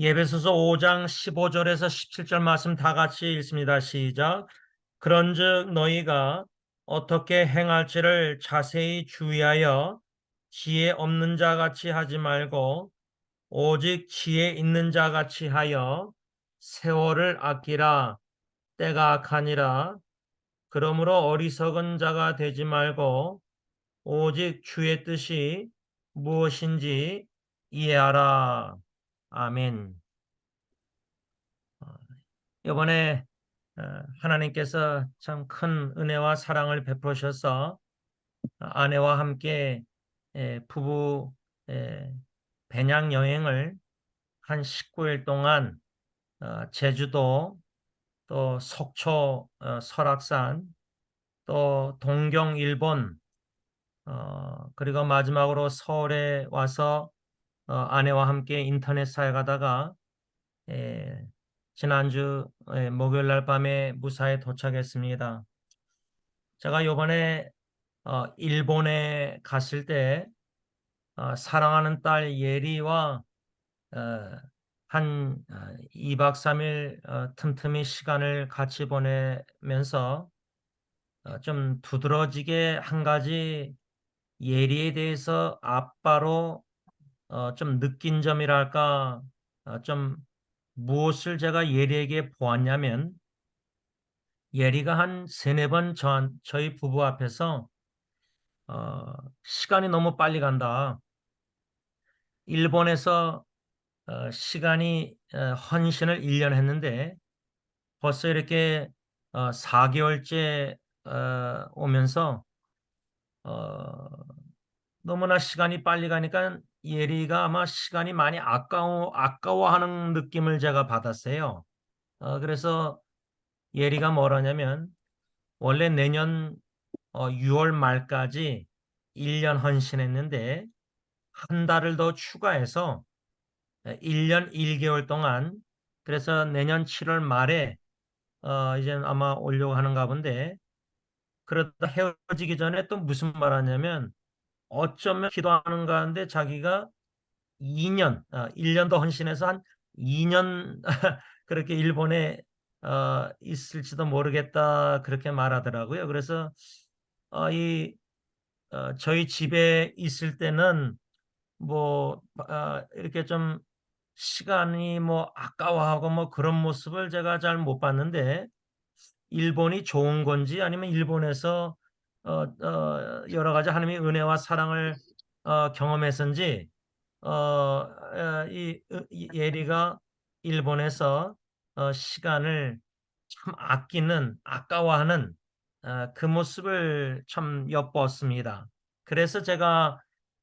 예배소서 5장 15절에서 17절 말씀 다 같이 읽습니다. 시작. 그런즉 너희가 어떻게 행할지를 자세히 주의하여 지혜 없는 자 같이 하지 말고 오직 지혜 있는 자 같이 하여 세월을 아끼라. 때가 악하니라. 그러므로 어리석은 자가 되지 말고 오직 주의 뜻이 무엇인지 이해하라. 아멘. 이번에 하나님께서 참 큰 은혜와 사랑을 베푸셔서 아내와 함께 부부 배낭 여행을 한 19일 동안 제주도, 또 속초, 설악산, 또 동경 일본, 그리고 마지막으로 서울에 와서 아내와 함께 인터넷 사역하다가 예, 지난주 목요일 날 밤에 무사히 도착했습니다. 제가 요번에 일본에 갔을 때 사랑하는 딸 예리와 어, 한 2박 3일 틈틈이 시간을 같이 보내면서 좀 두드러지게 한 가지 예리에 대해서 아빠로 좀 느낀 점이랄까, 좀 무엇을 제가 예리에게 보았냐면, 예리가 한 세네 번 저희 부부 앞에서 시간이 너무 빨리 간다. 일본에서 시간이 헌신을 1년 했는데 벌써 이렇게 4개월째 오면서 어, 너무나 시간이 빨리 가니까 예리가 아마 시간이 많이 아까워하는 느낌을 제가 받았어요. 그래서 예리가 뭐라냐면 원래 내년 6월 말까지 1년 헌신했는데 한 달을 더 추가해서 1년 1개월 동안, 그래서 내년 7월 말에 이제 아마 오려고 하는가 본데, 그러다 헤어지기 전에 또 무슨 말 하냐면 어쩌면 기도하는 가운데 자기가 2년, 1년 더 헌신해서 한 2년 그렇게 일본에 있을지도 모르겠다 그렇게 말하더라고요. 그래서 저희 집에 있을 때는 뭐 이렇게 좀 시간이 뭐 아까워하고 뭐 그런 모습을 제가 잘 못 봤는데, 일본이 좋은 건지 아니면 일본에서 여러 가지 하나님의 은혜와 사랑을 경험해서인지 이 예리가 일본에서 시간을 참 아까워하는 그 모습을 참 엿보았습니다. 그래서 제가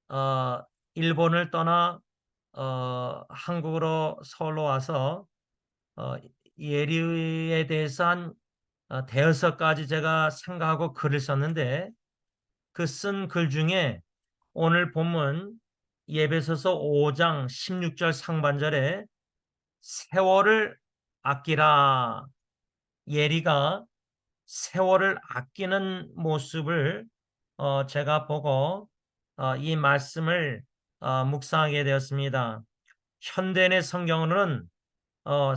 어, 일본을 떠나 한국으로 서울로 와서 어, 예리에 대해서 한 대여섯 가지 제가 생각하고 글을 썼는데, 그 쓴 글 중에 오늘 본문 예배소서 5장 16절 상반절에 세월을 아끼라, 예리가 세월을 아끼는 모습을 제가 보고 이 말씀을 묵상하게 되었습니다. 현대인의 성경으로는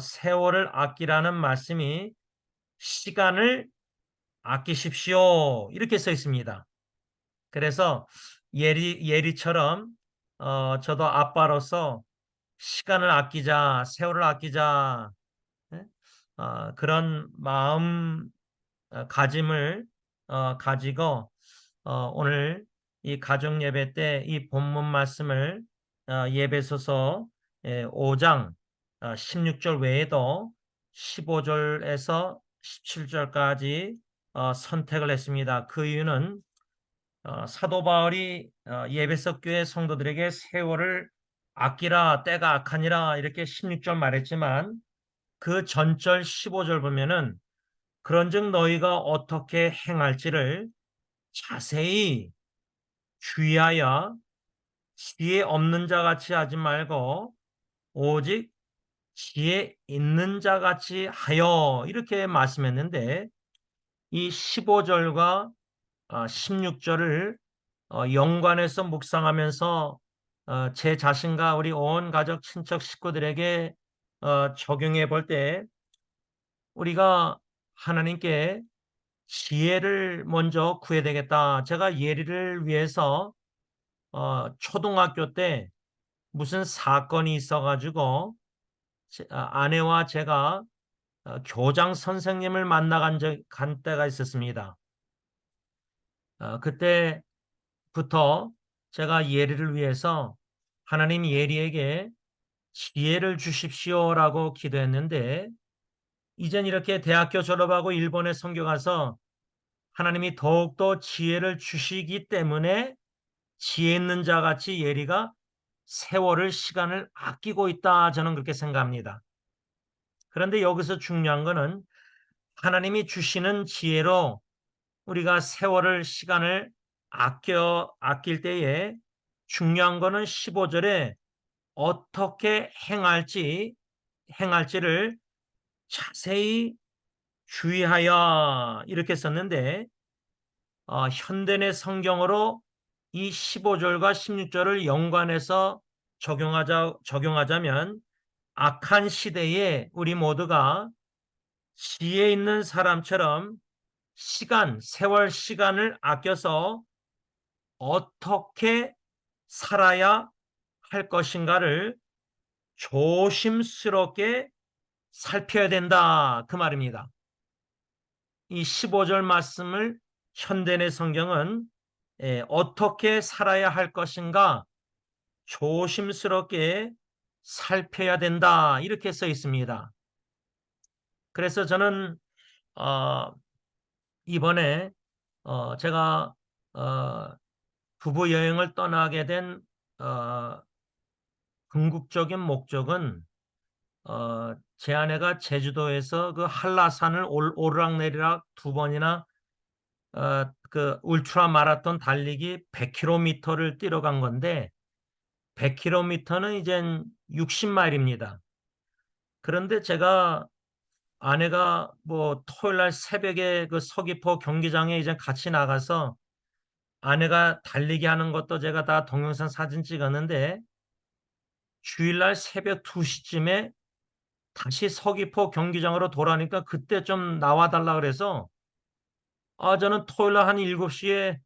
세월을 아끼라는 말씀이 시간을 아끼십시오 이렇게 써 있습니다. 그래서 예리처럼 저도 아빠로서 시간을 아끼자, 세월을 아끼자, 예? 그런 마음 가짐을 가지고 오늘 이 가정 예배 때 이 본문 말씀을 예배소서 5장 16절 외에도 15절에서 17절까지 선택을 했습니다. 그 이유는 사도 바울이 예배석 교회 성도들에게 세월을 아끼라, 때가 악하니라 이렇게 16절 말했지만, 그 전절 15절 보면은 그런즉 너희가 어떻게 행할지를 자세히 주의하여 지혜 없는 자 같이 하지 말고 오직 지혜 있는 자 같이 하여 이렇게 말씀했는데, 이 15절과 16절을 연관해서 묵상하면서 제 자신과 우리 온 가족 친척 식구들에게 적용해 볼 때 우리가 하나님께 지혜를 먼저 구해야 되겠다. 제가 예리를 위해서 초등학교 때 무슨 사건이 있어가지고 아내와 제가 교장 선생님을 간 때가 있었습니다. 그때부터 제가 예리를 위해서 하나님 예리에게 지혜를 주십시오라고 기도했는데 이젠 이렇게 대학교 졸업하고 일본에 선교 가서 하나님이 더욱더 지혜를 주시기 때문에 지혜 있는 자 같이 예리가 세월을 시간을 아끼고 있다 저는 그렇게 생각합니다. 그런데 여기서 중요한 거는 하나님이 주시는 지혜로 우리가 세월을 시간을 아낄 때에 중요한 거는 15절에 어떻게 행할지를 자세히 주의하여 이렇게 썼는데 현대의 성경으로 이 15절과 16절을 연관해서 적용하자면 악한 시대에 우리 모두가 지혜 있는 사람처럼 세월 시간을 아껴서 어떻게 살아야 할 것인가를 조심스럽게 살펴야 된다. 그 말입니다. 이 15절 말씀을 현대의 성경은 어떻게 살아야 할 것인가 조심스럽게 살펴야 된다. 이렇게 써 있습니다. 그래서 저는 이번에 제가 부부 여행을 떠나게 된 궁극적인 목적은 제 아내가 제주도에서 그 한라산을 오르락내리락 2번이나 그 울트라 마라톤 달리기 100km를 뛰러 간 건데 100km는 이젠 60마일입니다. 그런데 제가 아내가 뭐 토요일 날 새벽에 그 서귀포 경기장에 이제 같이 나가서 아내가 달리기 하는 것도 제가 다 동영상 사진 찍었는데 주일날 새벽 2시쯤에 다시 서귀포 경기장으로 돌아오니까 그때 좀 나와달라 그래서 저는 토요일날 한 7시에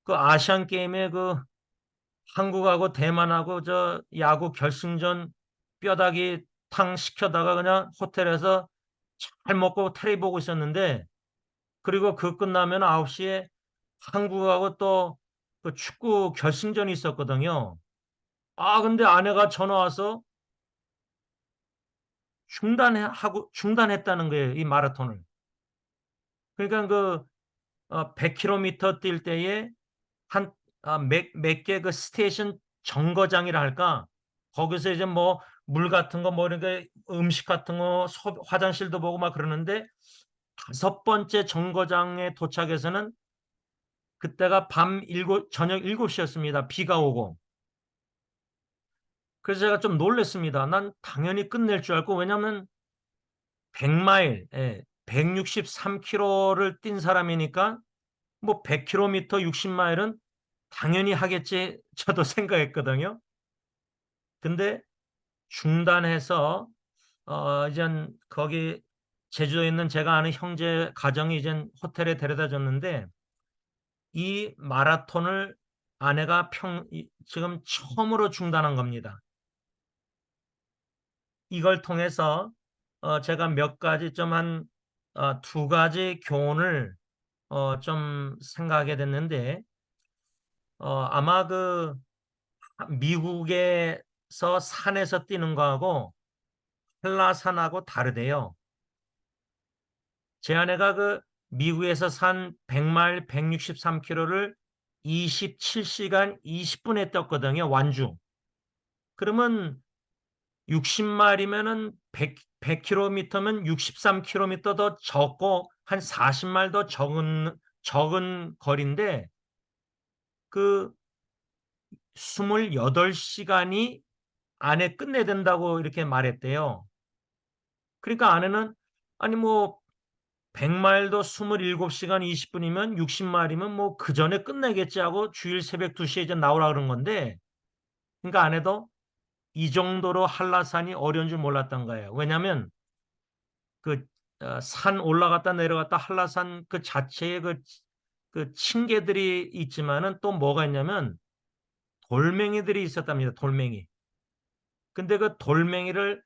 그 아시안 게임에 그 한국하고 대만하고 저 야구 결승전 뼈다귀 탕 시켜다가 그냥 호텔에서 잘 먹고 테레비 보고 있었는데 그리고 그 끝나면 9시에 한국하고 또 그 축구 결승전이 있었거든요. 근데 아내가 전화 와서 중단했다는 거예요, 이 마라톤을. 그러니까 그 100km 뛸 때에 한 몇 개 그 스테이션 정거장이라 할까? 거기서 이제 뭐 물 같은 거 뭐 이렇게 음식 같은 거 화장실도 보고 막 그러는데 5번째 정거장에 도착해서는 그때가 저녁 7시였습니다. 비가 오고. 그래서 제가 좀 놀랐습니다. 난 당연히 끝낼 줄 알고 왜냐하면 100마일, 163km를 뛴 사람이니까 뭐 100km 60마일은 당연히 하겠지 저도 생각했거든요. 근데 중단해서 이젠 거기 제주도에 있는 제가 아는 형제 가정이 이젠 호텔에 데려다 줬는데 이 마라톤을 아내가 지금 처음으로 중단한 겁니다. 이걸 통해서 제가 몇 가지 좀 한 2가지 교훈을 좀 생각하게 됐는데 아마 그 미국에서 산에서 뛰는 거하고 한라산하고 다르대요. 제 아내가 그 미국에서 산 100마일 163km를 27시간 20분에 떴거든요. 완주. 그러면 60마일이면은 100km면 63km 더 적고 한 40마일 더 적은 거리인데 그 28시간이 안에 끝내야 된다고 이렇게 말했대요. 그러니까 아내는 아니 뭐 100마일도 27시간 20분이면 60마일이면 뭐 그 전에 끝내겠지 하고 주일 새벽 2시에 이제 나오라 그런 건데 그러니까 아내도 이 정도로 한라산이 어려운 줄 몰랐던 거예요. 왜냐하면 그 산 올라갔다 내려갔다 한라산 그 자체에 그 층계들이 있지만은 또 뭐가 있냐면 돌멩이들이 있었답니다. 돌멩이. 근데 그 돌멩이를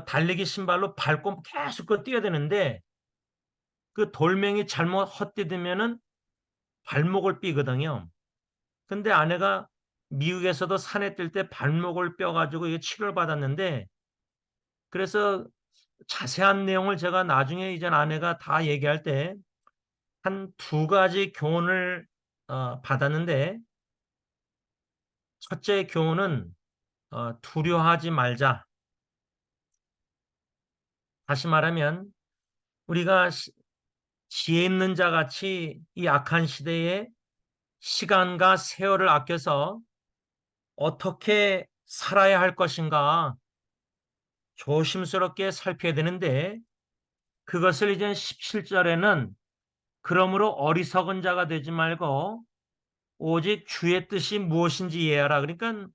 달리기 신발로 밟고 계속 그 뛰어야 되는데 그 돌멩이 잘못 헛디디면은 발목을 삐거든요. 근데 아내가 미국에서도 산에 뛸 때 발목을 뼈가지고 이게 치료를 받았는데 그래서 자세한 내용을 제가 나중에 이제 아내가 다 얘기할 때 한 두 가지 교훈을 받았는데 첫째 교훈은 두려워하지 말자. 다시 말하면 우리가 지혜 있는 자 같이 이 악한 시대에 시간과 세월을 아껴서 어떻게 살아야 할 것인가 조심스럽게 살펴야 되는데 그것을 이제 17절에는 그러므로 어리석은 자가 되지 말고 오직 주의 뜻이 무엇인지 이해하라. 그러니까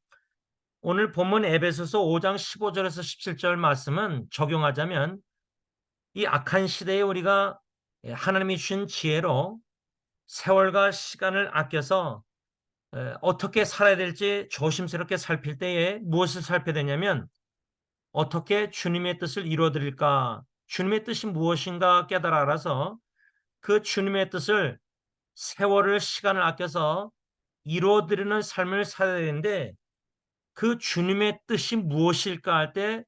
오늘 본문 에베소서 5장 15절에서 17절 말씀은 적용하자면 이 악한 시대에 우리가 하나님이 주신 지혜로 세월과 시간을 아껴서 어떻게 살아야 될지 조심스럽게 살필 때에 무엇을 살펴야 되냐면 어떻게 주님의 뜻을 이루어드릴까? 주님의 뜻이 무엇인가 깨달아 알아서 그 주님의 뜻을 세월을 시간을 아껴서 이루어드리는 삶을 살아야 되는데 그 주님의 뜻이 무엇일까 할 때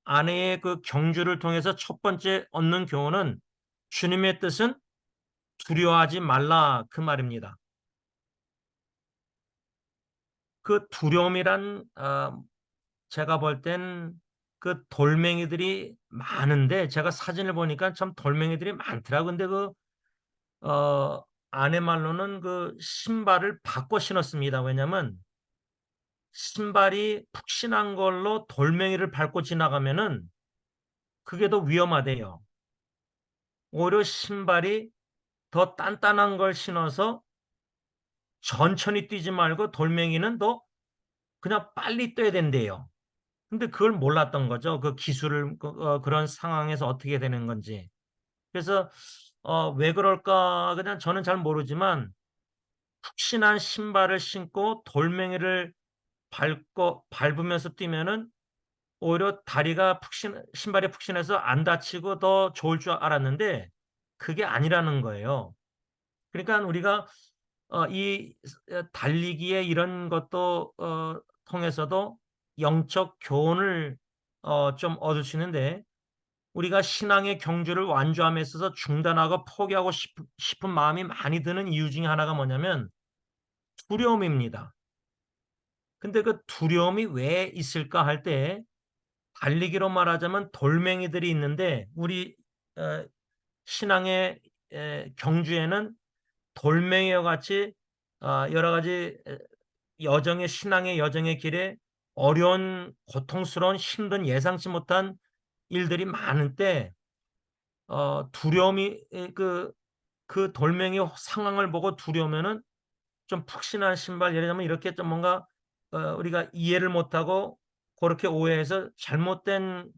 아내의 그 경주를 통해서 첫 번째 얻는 교훈은 주님의 뜻은 두려워하지 말라 그 말입니다. 그 두려움이란 제가 볼 땐 그 돌멩이들이 많은데 제가 사진을 보니까 참 돌멩이들이 많더라고요. 근데 어, 아내 말로는 그 신발을 바꿔 신었습니다. 왜냐면 신발이 푹신한 걸로 돌멩이를 밟고 지나가면은 그게 더 위험하대요. 오히려 신발이 더 단단한 걸 신어서 천천히 뛰지 말고 돌멩이는 더 그냥 빨리 뛰어야 된대요. 근데 그걸 몰랐던 거죠. 그 기술을 그런 상황에서 어떻게 되는 건지. 그래서 왜 그럴까 그냥 저는 잘 모르지만 푹신한 신발을 신고 돌멩이를 밟고 밟으면서 뛰면은 오히려 다리가 신발이 푹신해서 안 다치고 더 좋을 줄 알았는데 그게 아니라는 거예요. 그러니까 우리가 이 달리기에 이런 것도 통해서도 영적 교훈을 좀 얻을 수 있는데 우리가 신앙의 경주를 완주함에 있어서 중단하고 포기하고 싶은 마음이 많이 드는 이유 중에 하나가 뭐냐면 두려움입니다. 근데 그 두려움이 왜 있을까 할 때 달리기로 말하자면 돌멩이들이 있는데 우리 어, 신앙의 경주에는 돌멩이와 같이 여러 가지 신앙의 여정의 길에 어려운 고통스러운 힘든 예상치 못한 일들이 많을 때 두려움이 그 돌멩이 상황을 보고 두려우면은 좀 푹신한 신발 예를 들면 이렇게 좀 뭔가 우리가 이해를 못하고 그렇게 오해해서 잘못된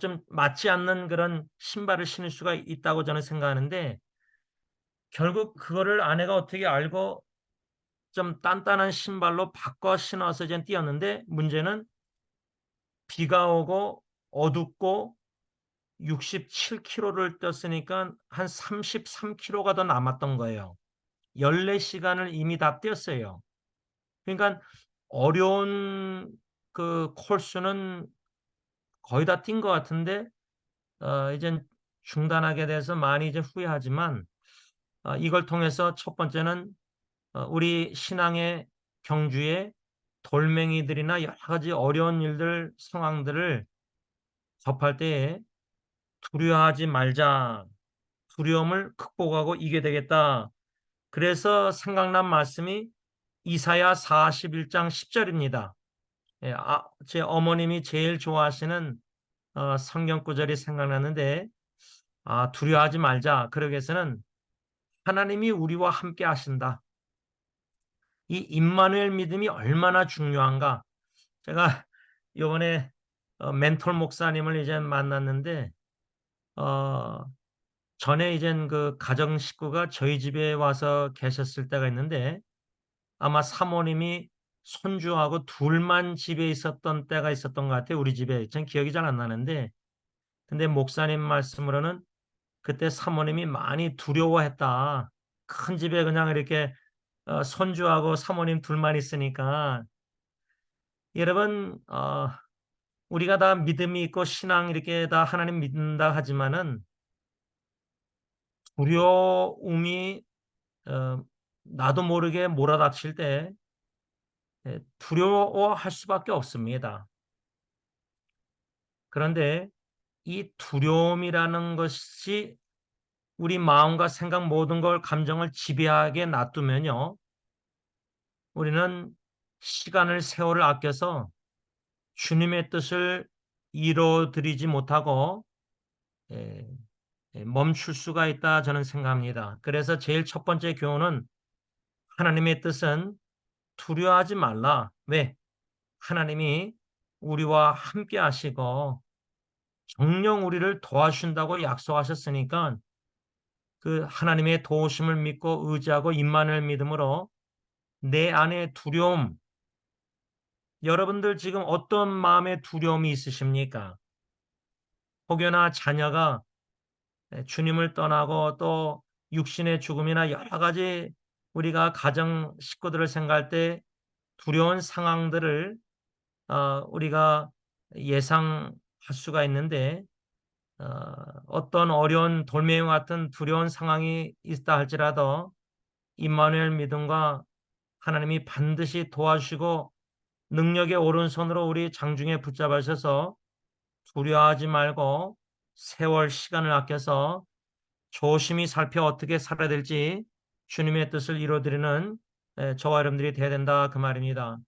좀 맞지 않는 그런 신발을 신을 수가 있다고 저는 생각하는데 결국 그거를 아내가 어떻게 알고 좀 단단한 신발로 바꿔 신어서 이제 뛰었는데 문제는 비가 오고 어둡고 67km를 뛰었으니까 한 33km가 더 남았던 거예요. 14시간을 이미 다 뛰었어요. 그러니까 어려운 그 코스는 거의 다 뛴 것 같은데 이제 중단하게 돼서 많이 이제 후회하지만 이걸 통해서 첫 번째는 우리 신앙의 경주에 돌멩이들이나 여러 가지 어려운 일들 상황들을 접할 때에 두려워하지 말자. 두려움을 극복하고 이겨야 되겠다. 그래서 생각난 말씀이 이사야 41장 10절입니다. 예, 제 어머님이 제일 좋아하시는 성경 구절이 생각나는데 두려워하지 말자. 그러기 위해서는 하나님이 우리와 함께 하신다. 이 임마누엘 믿음이 얼마나 중요한가. 제가 요번에 멘톨 목사님을 이제 만났는데, 어, 전에 이젠 그 가정 식구가 저희 집에 와서 계셨을 때가 있는데, 아마 사모님이 손주하고 둘만 집에 있었던 때가 있었던 것 같아요. 우리 집에. 전 기억이 잘 안 나는데, 근데 목사님 말씀으로는 그때 사모님이 많이 두려워했다. 큰 집에 그냥 이렇게 손주하고 사모님 둘만 있으니까. 여러분, 우리가 다 믿음이 있고 신앙 이렇게 다 하나님 믿는다 하지만은 두려움이 어, 나도 모르게 몰아닥칠 때 두려워할 수밖에 없습니다. 그런데 이 두려움이라는 것이 우리 마음과 생각 모든 걸 감정을 지배하게 놔두면요. 우리는 시간을 세월을 아껴서 주님의 뜻을 이루어드리지 못하고 예, 멈출 수가 있다 저는 생각합니다. 그래서 제일 첫 번째 교훈은 하나님의 뜻은 두려워하지 말라. 왜? 하나님이 우리와 함께 하시고 정녕 우리를 도와준다고 약속하셨으니까 그 하나님의 도우심을 믿고 의지하고 임만을 믿음으로 내 안에 두려움, 여러분들 지금 어떤 마음의 두려움이 있으십니까? 혹여나 자녀가 주님을 떠나고 또 육신의 죽음이나 여러 가지 우리가 가정 식구들을 생각할 때 두려운 상황들을 우리가 예상할 수가 있는데 어, 어떤 어려운 돌멩이 같은 두려운 상황이 있다 할지라도 임마누엘 믿음과 하나님이 반드시 도와주시고 능력의 오른손으로 우리 장중에 붙잡으셔서 두려워하지 말고 세월 시간을 아껴서 조심히 살펴 어떻게 살아야 될지 주님의 뜻을 이루어드리는 저와 여러분들이 되어야 된다 그 말입니다.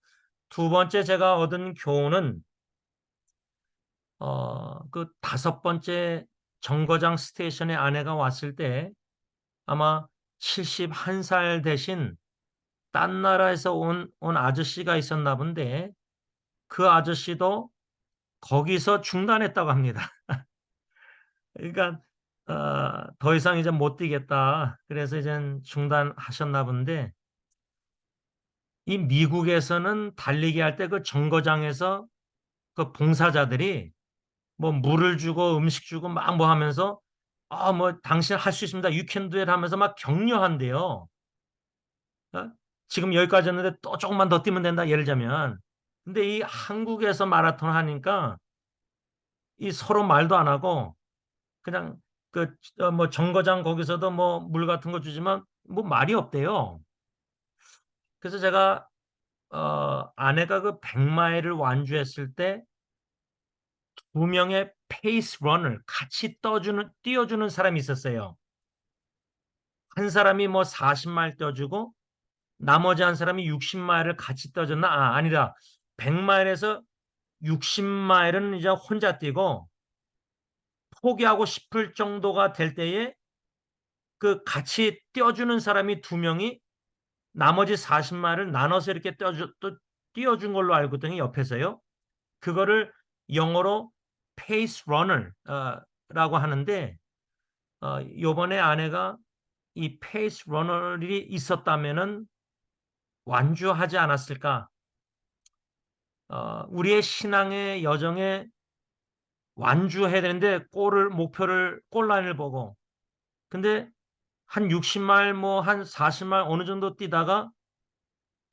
두 번째 제가 얻은 교훈은 그 다섯 번째 정거장 스테이션에 아내가 왔을 때 아마 71살 되신 딴 나라에서 온 아저씨가 있었나 본데 그 아저씨도 거기서 중단했다고 합니다. 그러니까 더 이상 이제 못 뛰겠다. 그래서 이제 중단하셨나 본데 이 미국에서는 달리기 할 때 그 정거장에서 그 봉사자들이 뭐 물을 주고 음식 주고 막 뭐 하면서 뭐 당신 할 수 있습니다. You can do it 하면서 막 격려한대요. 어? 지금 여기까지 했는데 또 조금만 더 뛰면 된다. 예를 들자면. 근데 이 한국에서 마라톤 하니까 이 서로 말도 안 하고 그냥 그 뭐 정거장 거기서도 뭐 물 같은 거 주지만 뭐 말이 없대요. 그래서 제가 아내가 그 100마일을 완주했을 때 두 명의 페이스 러너를 같이 띄워주는 사람이 있었어요. 한 사람이 뭐 40마일 떠주고 나머지 한 사람이 60마일을 같이 떠줬나? 아니다. 100마일에서 60마일은 이제 혼자 뛰고 포기하고 싶을 정도가 될 때에 그 같이 띄워주는 사람이 두 명이 나머지 40마일을 나눠서 이렇게 띄워준 걸로 알고 있더니 옆에서요. 그거를 영어로 페이스 러너라고 하는데 요번에 아내가 이 페이스 러너들이 있었다면은 완주하지 않았을까? 우리의 신앙의 여정에 완주해야 되는데 목표를 골라인을 보고 근데 한 60마일 뭐 한 40마일 어느 정도 뛰다가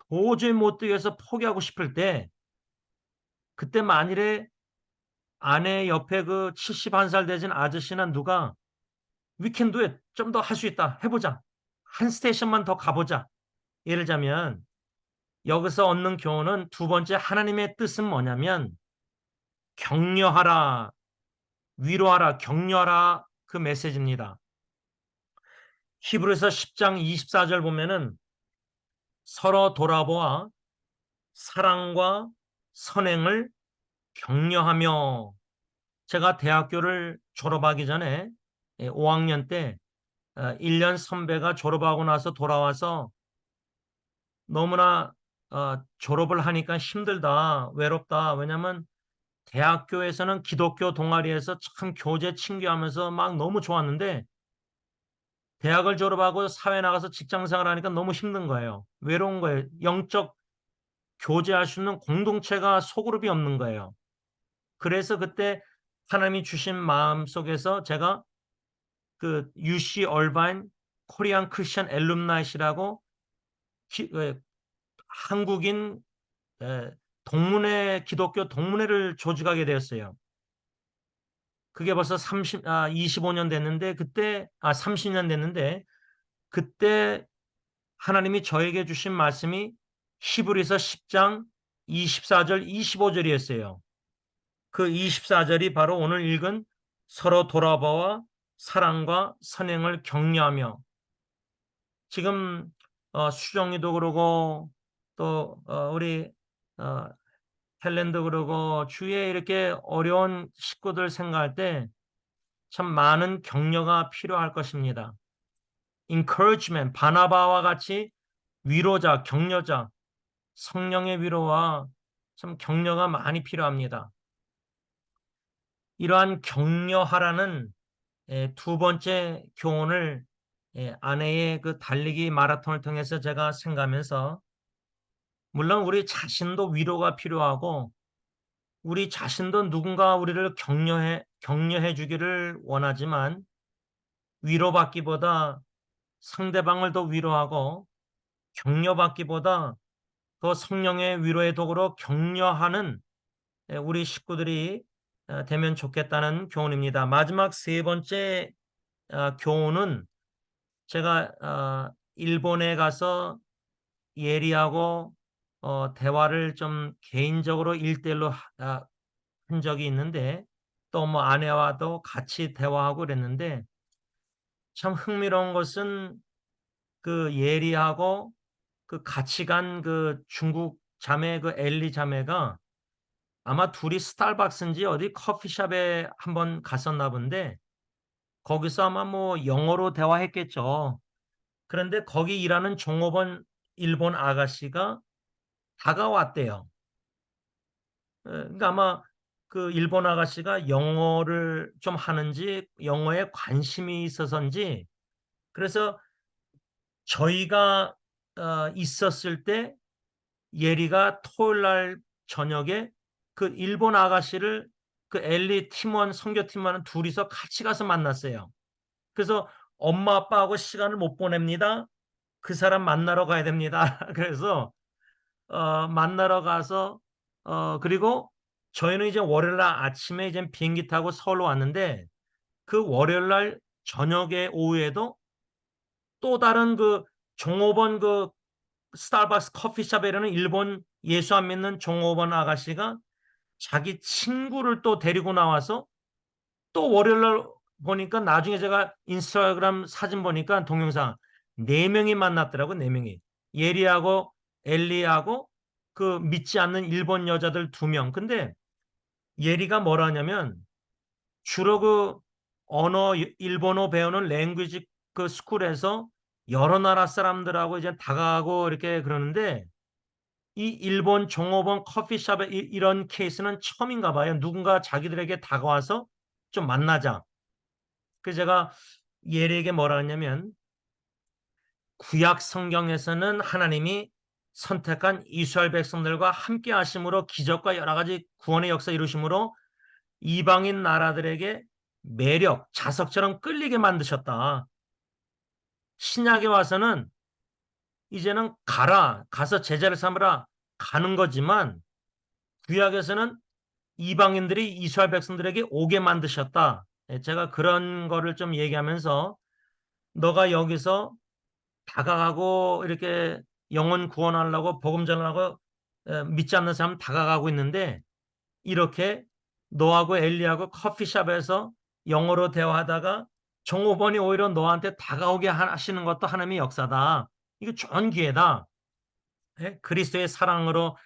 도저히 못 뛰어서 포기하고 싶을 때 그때 만일에 아내 옆에 그 71살 되신 아저씨나 누가 We can do it. 좀 더 할 수 있다. 해보자. 한 스테이션만 더 가보자. 예를 들자면 여기서 얻는 교훈은 두 번째 하나님의 뜻은 뭐냐면 격려하라, 위로하라, 격려하라 그 메시지입니다. 히브리서 10장 24절 보면은 서로 돌아보아 사랑과 선행을 격려하며 제가 대학교를 졸업하기 전에 5학년 때 1년 선배가 졸업하고 나서 돌아와서 너무나 졸업을 하니까 힘들다, 외롭다. 왜냐면 대학교에서는 기독교 동아리에서 참 교제 친교하면서 막 너무 좋았는데 대학을 졸업하고 사회 나가서 직장 생활하니까 너무 힘든 거예요. 외로운 거예요. 영적 교제할 수 있는 공동체가 소그룹이 없는 거예요. 그래서 그때 하나님이 주신 마음 속에서 제가 그 UC 얼바인 코리안 크리스천 엘룸나이시라고 한국인 동문회 기독교 동문회를 조직하게 되었어요. 그게 벌써 25년 됐는데 그때 30년 됐는데 그때 하나님이 저에게 주신 말씀이 히브리서 10장 24절 25절이었어요. 그 24절이 바로 오늘 읽은 서로 돌아보아 사랑과 선행을 격려하며 지금 수정이도 그러고 또 우리 어, 헬렌도 그러고 주위에 이렇게 어려운 식구들 생각할 때 참 많은 격려가 필요할 것입니다. encouragement, 바나바와 같이 위로자, 격려자, 성령의 위로와 참 격려가 많이 필요합니다. 이러한 격려하라는 두 번째 교훈을 아내의 그 달리기 마라톤을 통해서 제가 생각하면서 물론 우리 자신도 위로가 필요하고 우리 자신도 누군가 우리를 격려해 주기를 원하지만 위로받기보다 상대방을 더 위로하고 격려받기보다 더 성령의 위로의 도구로 격려하는 우리 식구들이 되면 좋겠다는 교훈입니다. 마지막 세 번째 교훈은 제가 일본에 가서 예리하고 대화를 좀 개인적으로 1대1로 한 적이 있는데 또 뭐 아내와도 같이 대화하고 그랬는데 참 흥미로운 것은 그 예리하고 그 같이 간 그 중국 자매 그 엘리 자매가 아마 둘이 스타벅스인지 어디 커피숍에 한번 갔었나 본데 거기서 아마 뭐 영어로 대화했겠죠. 그런데 거기 일하는 종업원 일본 아가씨가 다가왔대요. 그러니까 아마 그 일본 아가씨가 영어를 좀 하는지 영어에 관심이 있어서인지 그래서 저희가 있었을 때 예리가 토요일 날 저녁에 그 일본 아가씨를 그 엘리 팀원 선교팀원은 둘이서 같이 가서 만났어요. 그래서 엄마 아빠하고 시간을 못 보냅니다. 그 사람 만나러 가야 됩니다. 그래서 만나러 가서 그리고 저희는 이제 월요일 날 아침에 이제 비행기 타고 서울로 왔는데 그 월요일 날 저녁에 오후에도 또 다른 그 종업원 그 스타벅스 커피숍에 이르는 일본 예수 안 믿는 종업원 아가씨가 자기 친구를 또 데리고 나와서 또 월요일 날 보니까 나중에 제가 인스타그램 사진 보니까 동영상 네 명이 만났더라고. 네 명이 예리하고 엘리하고 그 믿지 않는 일본 여자들 두 명. 근데 예리가 뭐라 하냐면 주로 그 언어 일본어 배우는 랭귀지 그 스쿨에서 여러 나라 사람들하고 이제 다가가고 이렇게 그러는데 이 일본 종업원 커피숍에 이런 케이스는 처음인가 봐요. 누군가 자기들에게 다가와서 좀 만나자. 그래서 제가 예리에게 뭐라 했냐면 구약 성경에서는 하나님이 선택한 이스라엘 백성들과 함께 하심으로 기적과 여러 가지 구원의 역사 이루심으로 이방인 나라들에게 매력, 자석처럼 끌리게 만드셨다. 신약에 와서는 이제는 가서 제자를 삼으라 가는 거지만 구약에서는 이방인들이 이스라엘 백성들에게 오게 만드셨다. 제가 그런 거를 좀 얘기하면서 너가 여기서 다가가고 이렇게 영혼 구원하려고 복음 전하려고 믿지 않는 사람 다가가고 있는데 이렇게 너하고 엘리하고 커피숍에서 영어로 대화하다가 종업원이 오히려 너한테 다가오게 하시는 것도 하나님의 역사다. 이거 좋은 기회다. 그리스도의 사랑으로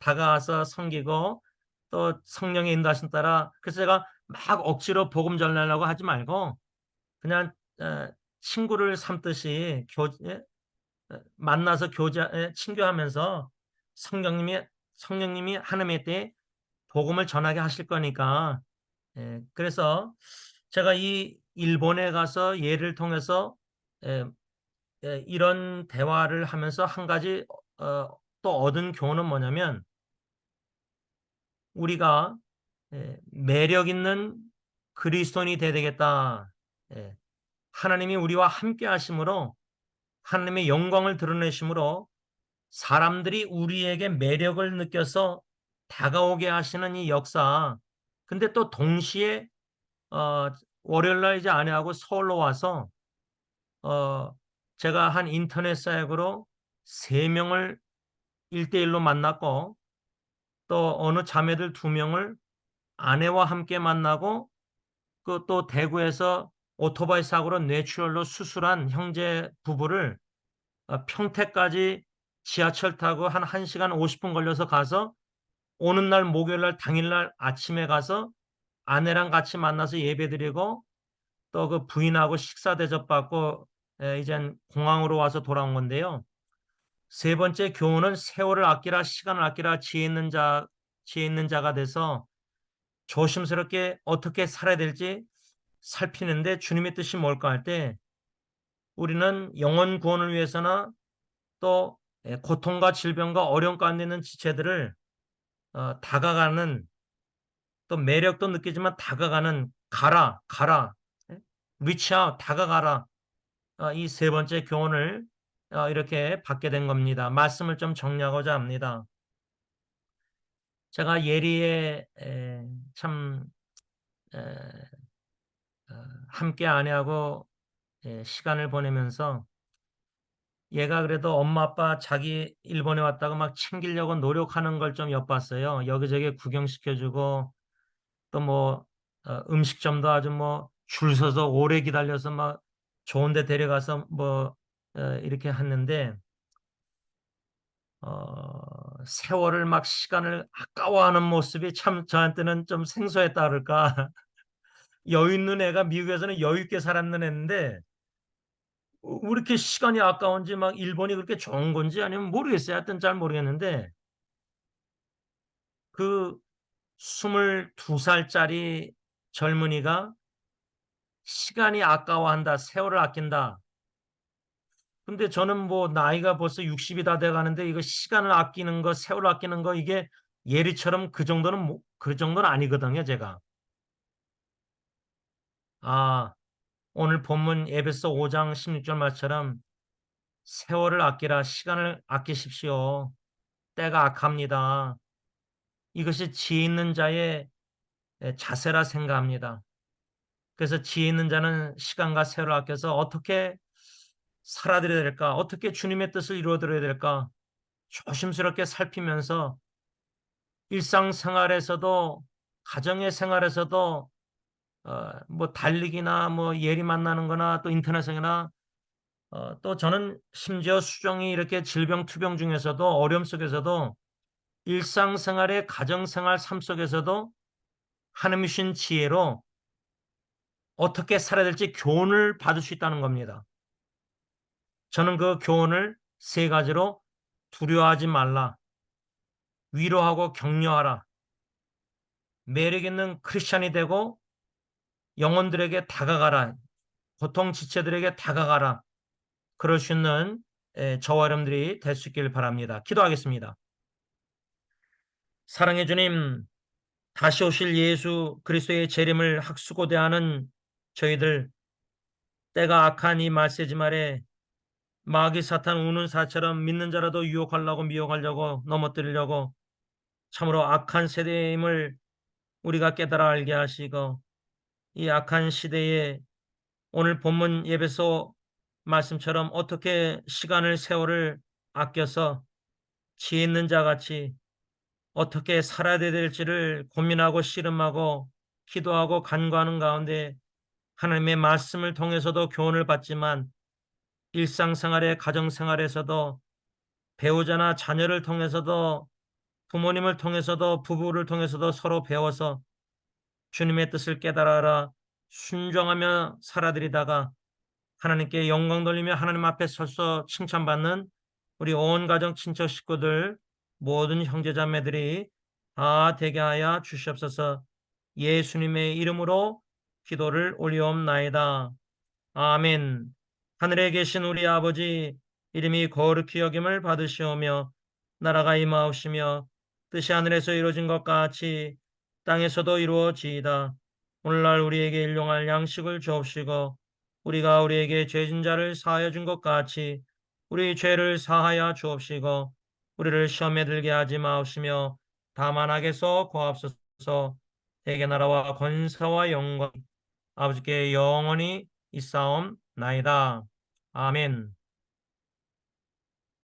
다가와서 섬기고 또 성령의 인도하심 따라 그래서 제가 막 억지로 복음 전하려고 하지 말고 그냥 친구를 삼듯이 만나서 친교하면서 성령님이 성령님이 하나님의 때에 복음을 전하게 하실 거니까. 그래서 제가 이 일본에 가서 예를 통해서 예, 이런 대화를 하면서 한 가지 또 얻은 교훈은 뭐냐면, 우리가 매력 있는 그리스도인이 돼야 되겠다. 예, 하나님이 우리와 함께 하심으로, 하나님의 영광을 드러내심으로 사람들이 우리에게 매력을 느껴서 다가오게 하시는 이 역사. 근데 또 동시에 어, 월요일 날 이제 아내하고 서울로 와서 어, 제가 한 인터넷 사역으로 세 명을 일대일로 만났고, 또 어느 자매들 두 명을 아내와 함께 만나고, 그 또 대구에서 오토바이 사고로 뇌출혈로 수술한 형제 부부를 평택까지 지하철 타고 한 1시간 50분 걸려서 가서, 오는 날 목요일 날 당일날 아침에 가서 아내랑 같이 만나서 예배드리고, 또 그 부인하고 식사 대접받고 이젠 공항으로 와서 돌아온 건데요. 세 번째 교훈은 세월을 아끼라, 시간을 아끼라, 지혜 있는 자가 돼서 조심스럽게 어떻게 살아야 될지 살피는데, 주님의 뜻이 뭘까 할 때 우리는 영혼 구원을 위해서나, 또 고통과 질병과 어려움 가운데 있는 지체들을 다가가는, 또 매력도 느끼지만 다가가는, 가라, reach out, 다가가라. 이 세 번째 교훈을 이렇게 받게 된 겁니다. 말씀을 좀 정리하고자 합니다. 제가 예리에 참 에, 함께 아내하고 시간을 보내면서, 얘가 그래도 엄마 아빠 자기 일본에 왔다가 막 챙기려고 노력하는 걸 좀 엿봤어요. 여기저기 구경시켜주고, 또 뭐 음식점도 아주 뭐 줄 서서 오래 기다려서 막 좋은 데 데려가서 뭐 이렇게 했는데, 세월을 막 시간을 아까워하는 모습이 참 저한테는 좀 생소했다 그럴까. 여유 있는 애가 미국에서는 여유 있게 살았는 애인데, 왜 이렇게 시간이 아까운지, 막 일본이 그렇게 좋은 건지 아니면 모르겠어요. 하여튼 잘 모르겠는데, 그 22살짜리 젊은이가 시간이 아까워한다, 세월을 아낀다. 근데 저는 뭐 나이가 벌써 60이 다 돼 가는데, 이거 시간을 아끼는 거, 세월을 아끼는 거, 이게 예리처럼 그 정도는 아니거든요, 제가. 아, 오늘 본문 에베소 5장 16절 말처럼 세월을 아끼라, 시간을 아끼십시오. 때가 악합니다. 이것이 지혜 있는 자의 자세라 생각합니다. 그래서 지혜 있는 자는 시간과 세월을 아껴서 어떻게 살아드려야 될까? 어떻게 주님의 뜻을 이루어드려야 될까? 조심스럽게 살피면서 일상생활에서도, 가정의 생활에서도 뭐 달리기나 뭐 예리 만나는 거나 또 인터넷이나, 또 저는 심지어 수정이 이렇게 질병 투병 중에서도, 어려움 속에서도, 일상생활의 가정생활 삶 속에서도 하나님이 주신 지혜로 어떻게 살아야 될지 교훈을 받을 수 있다는 겁니다. 저는 그 교훈을 세 가지로: 두려워하지 말라, 위로하고 격려하라, 매력 있는 크리스찬이 되고 영혼들에게 다가가라, 고통 지체들에게 다가가라. 그럴 수 있는 저와 여러분들이 될 수 있길 바랍니다. 기도하겠습니다. 사랑해 주님, 다시 오실 예수 그리스도의 재림을 학수고대하는 저희들, 때가 악한 이 말세지 말에 마귀 사탄 우는 사처럼 믿는 자라도 유혹하려고, 미혹하려고, 넘어뜨리려고 참으로 악한 세대임을 우리가 깨달아 알게 하시고, 이 악한 시대에 오늘 본문 예배소 말씀처럼 어떻게 시간을, 세월을 아껴서 지혜 있는 자 같이 어떻게 살아야 될지를 고민하고 씨름하고 기도하고 간구하는 가운데, 하나님의 말씀을 통해서도 교훈을 받지만, 일상생활의 가정생활에서도, 배우자나 자녀를 통해서도, 부모님을 통해서도, 부부를 통해서도 서로 배워서 주님의 뜻을 깨달아라, 순종하며 살아들이다가 하나님께 영광 돌리며 하나님 앞에 서서 칭찬받는 우리 온 가정 친척 식구들 모든 형제자매들이 다 되게 하여 주시옵소서. 예수님의 이름으로 기도를 올리옵나이다. 아멘. 하늘에 계신 우리 아버지, 이름이 거룩히 여김을 받으시오며 나라가 임하옵시며 뜻이 하늘에서 이루어진 것 같이 땅에서도 이루어지이다. 오늘날 우리에게 일용할 양식을 주옵시고 우리가 우리에게 죄진 자를 사하여 준 것 같이 우리 죄를 사하여 주옵시고 우리를 시험에 들게 하지 마옵시며 다만 악에서 구하옵소서. 대개 나라와 권세와 영광 아버지께 영원히 있사옵나이다. 아멘.